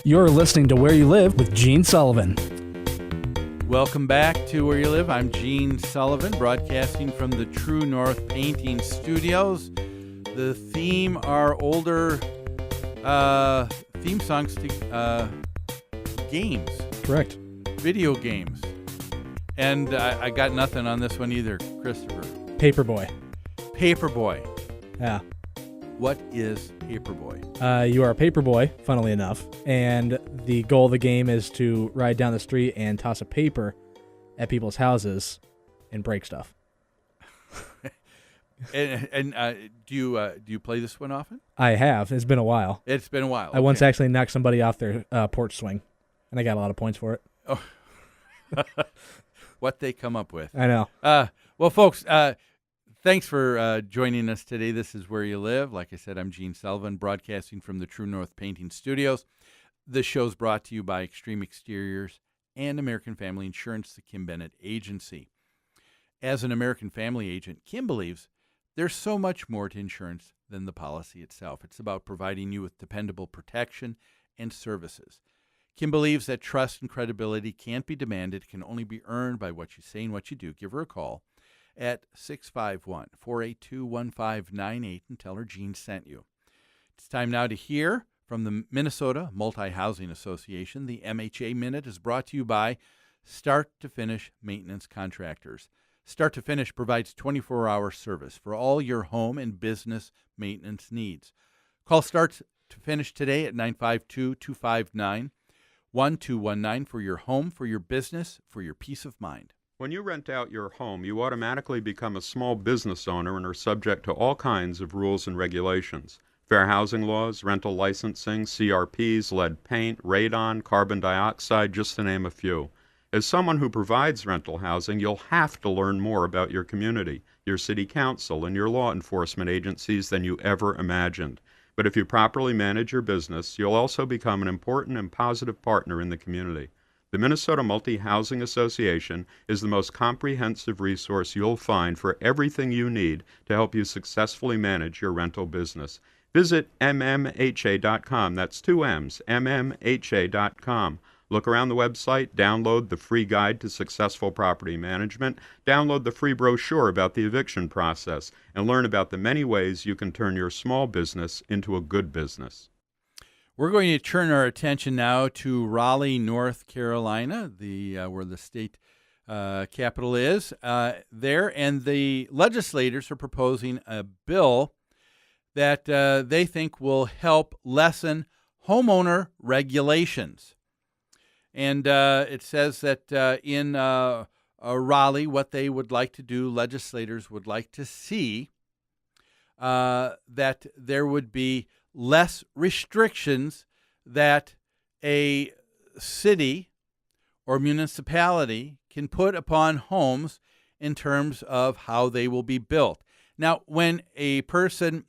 You're listening to Where You Live with Gene Sullivan. Welcome back to Where You Live. I'm Gene Sullivan, broadcasting from the True North Painting Studios. The theme are older theme songs to games. Correct. Video games. And I got nothing on this one either, Christopher. Paperboy. Paperboy. Yeah. What is Paperboy? You are a paperboy, funnily enough, and the goal of the game is to ride down the street and toss a paper at people's houses and break stuff. and do you play this one often? I have. It's been a while. It's been a while. I once actually knocked somebody off their porch swing, and I got a lot of points for it. Oh. What they come up with. I know. Well, folks, thanks for joining us today. This is Where You Live. Like I said, I'm Gene Sullivan, broadcasting from the True North Painting Studios. This show's brought to you by Extreme Exteriors and American Family Insurance, the Kim Bennett Agency. As an American Family agent, Kim believes there's so much more to insurance than the policy itself. It's about providing you with dependable protection and services. Kim believes that trust and credibility can't be demanded. It can only be earned by what you say and what you do. Give her a call at 651-482-1598 and tell her Gene sent you. It's time now to hear from the Minnesota Multi-Housing Association. The MHA Minute is brought to you by Start to Finish Maintenance Contractors. Start to Finish provides 24-hour service for all your home and business maintenance needs. Call Start to Finish today at 952-259-1219 for your home, for your business, for your peace of mind. When you rent out your home, you automatically become a small business owner and are subject to all kinds of rules and regulations. Fair housing laws, rental licensing, CRPs, lead paint, radon, carbon dioxide, just to name a few. As someone who provides rental housing, you'll have to learn more about your community, your city council, and your law enforcement agencies than you ever imagined. But if you properly manage your business, you'll also become an important and positive partner in the community. The Minnesota Multi-Housing Association is the most comprehensive resource you'll find for everything you need to help you successfully manage your rental business. Visit mmha.com. That's two M's, mmha.com. Look around the website, download the free guide to successful property management, download the free brochure about the eviction process, and learn about the many ways you can turn your small business into a good business. We're going to turn our attention now to Raleigh, North Carolina, where the state capital is there, and the legislators are proposing a bill that they think will help lessen homeowner regulations. And it says that in Raleigh, what they would like to do, legislators would like to see that there would be less restrictions that a city or municipality can put upon homes in terms of how they will be built. Now, when a person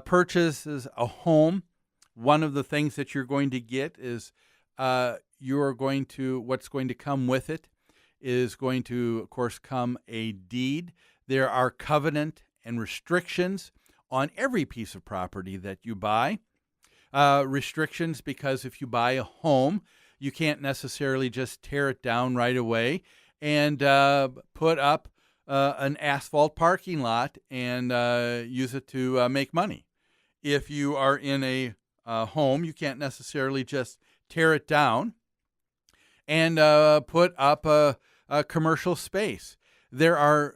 purchases a home, one of the things that you're going to get is what's going to come with it is going to, of course, come a deed. There are covenant and restrictions on every piece of property that you buy. Restrictions because if you buy a home, you can't necessarily just tear it down right away and put up an asphalt parking lot and use it to make money. If you are in a home, you can't necessarily just tear it down and put up a commercial space. There are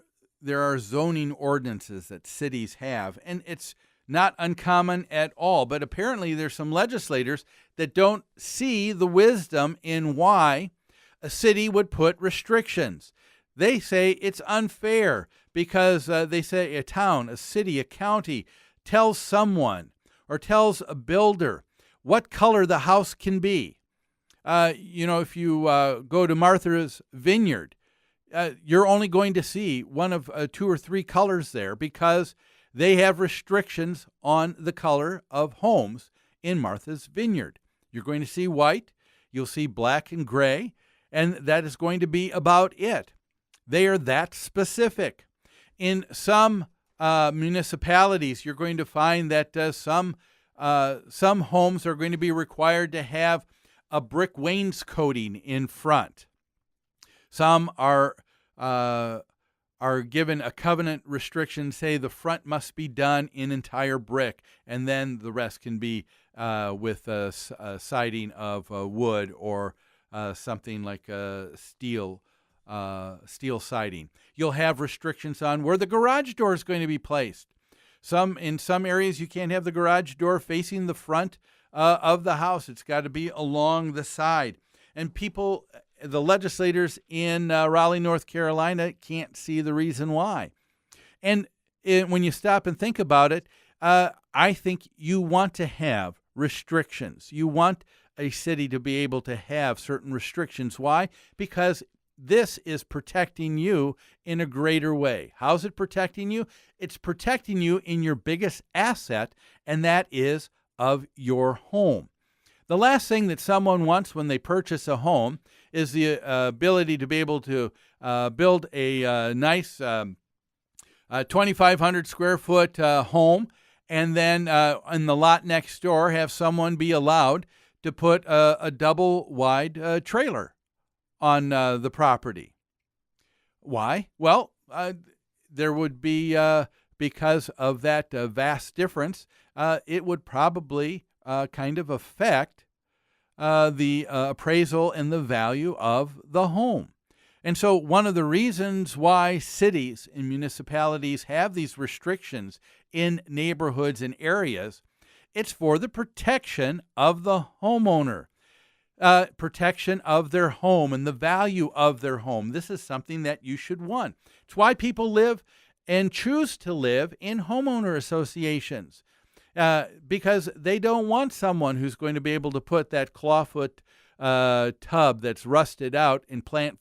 zoning ordinances that cities have, and it's not uncommon at all. But apparently there's some legislators that don't see the wisdom in why a city would put restrictions. They say it's unfair because they say a town, a city, a county tells someone or tells a builder what color the house can be. If you go to Martha's Vineyard, you're only going to see one of 2 or 3 colors there because they have restrictions on the color of homes in Martha's Vineyard. You're going to see white, you'll see black and gray, and that is going to be about it. They are that specific. In some municipalities, you're going to find that some homes are going to be required to have a brick wainscoting in front. Some are given a covenant restriction, say the front must be done in entire brick, and then the rest can be with a siding of wood or something like steel siding. You'll have restrictions on where the garage door is going to be placed. In some areas, you can't have the garage door facing the front of the house. It's got to be along the side. And the legislators in Raleigh, North Carolina, can't see the reason why. And when you stop and think about it, I think you want to have restrictions. You want a city to be able to have certain restrictions. Why? Because this is protecting you in a greater way. How's it protecting you? It's protecting you in your biggest asset, and that is of your home. The last thing that someone wants when they purchase a home is the ability to be able to build a nice 2,500 square foot home, and then in the lot next door have someone be allowed to put a double wide trailer on the property. Why? Well, there would be, because of that vast difference, it would probably kind of affect the appraisal and the value of the home. And so one of the reasons why cities and municipalities have these restrictions in neighborhoods and areas, it's for the protection of the homeowner. Protection of their home and the value of their home. This is something that you should want. It's why people live and choose to live in homeowner associations, because they don't want someone who's going to be able to put that clawfoot tub that's rusted out and plant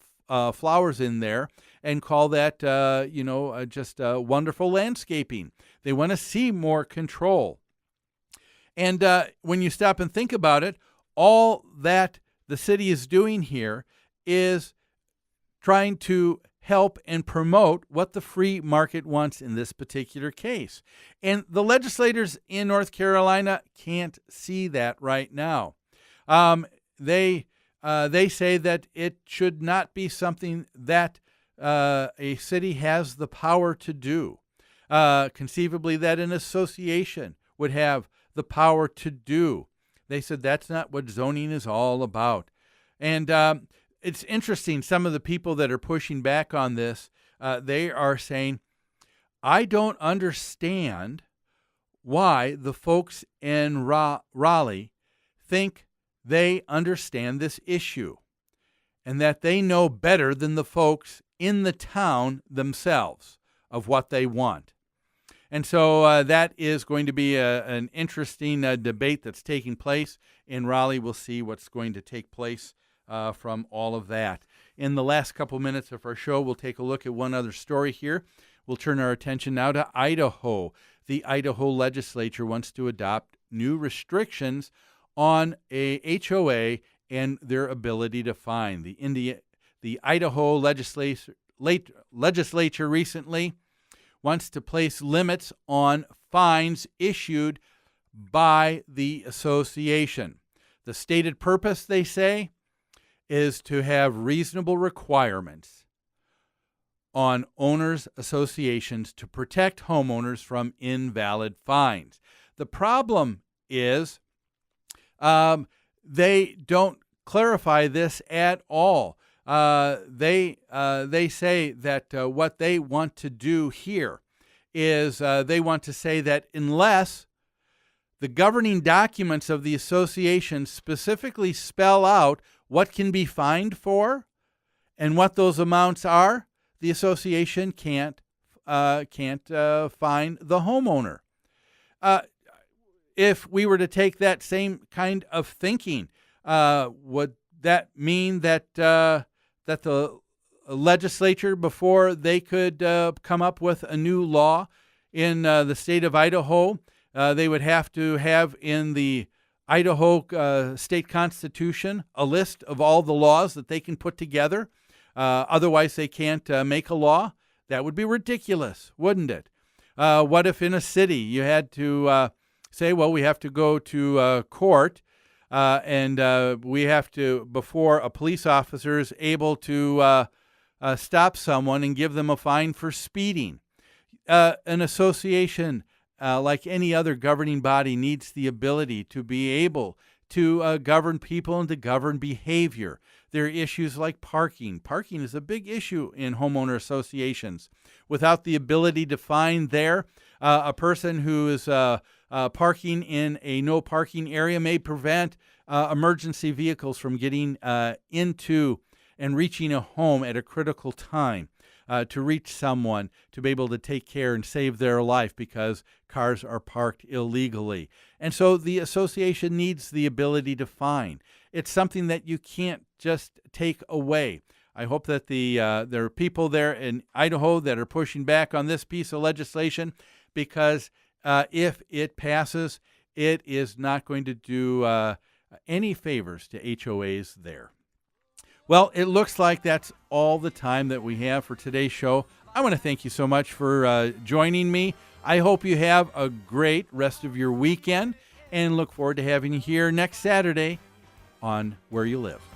flowers in there and call that, just wonderful landscaping. They want to see more control. And when you stop and think about it, all that the city is doing here is trying to help and promote what the free market wants in this particular case. And the legislators in North Carolina can't see that right now. They say that it should not be something that a city has the power to do. Conceivably, that an association would have the power to do. They said that's not what zoning is all about. And it's interesting, some of the people that are pushing back on this, they are saying, I don't understand why the folks in Raleigh think they understand this issue and that they know better than the folks in the town themselves of what they want. And so that is going to be an interesting debate that's taking place in Raleigh. We'll see what's going to take place from all of that. In the last couple minutes of our show, we'll take a look at one other story here. We'll turn our attention now to Idaho. The Idaho legislature wants to adopt new restrictions on a HOA and their ability to fine. The Idaho legislature recently wants to place limits on fines issued by the association. The stated purpose, they say, is to have reasonable requirements on owners' associations to protect homeowners from invalid fines. The problem is they don't clarify this at all. They say that what they want to do here is they want to say that unless the governing documents of the association specifically spell out what can be fined for and what those amounts are, the association can't fine the homeowner. If we were to take that same kind of thinking, would that mean that that the legislature, before they could come up with a new law in the state of Idaho, they would have to have in the Idaho state constitution a list of all the laws that they can put together? Otherwise, they can't make a law? That would be ridiculous, wouldn't it? What if in a city you had to say, well, we have to go to court and we have to, before a police officer is able to stop someone and give them a fine for speeding. An association, like any other governing body, needs the ability to be able to govern people and to govern behavior. There are issues like parking. Parking is a big issue in homeowner associations. Without the ability to fine there, a person who is parking in a no parking area may prevent emergency vehicles from getting into and reaching a home at a critical time. To reach someone, to be able to take care and save their life because cars are parked illegally. And so the association needs the ability to fine. It's something that you can't just take away. I hope that there are people there in Idaho that are pushing back on this piece of legislation, because if it passes, it is not going to do any favors to HOAs there. Well, it looks like that's all the time that we have for today's show. I want to thank you so much for joining me. I hope you have a great rest of your weekend and look forward to having you here next Saturday on Where You Live.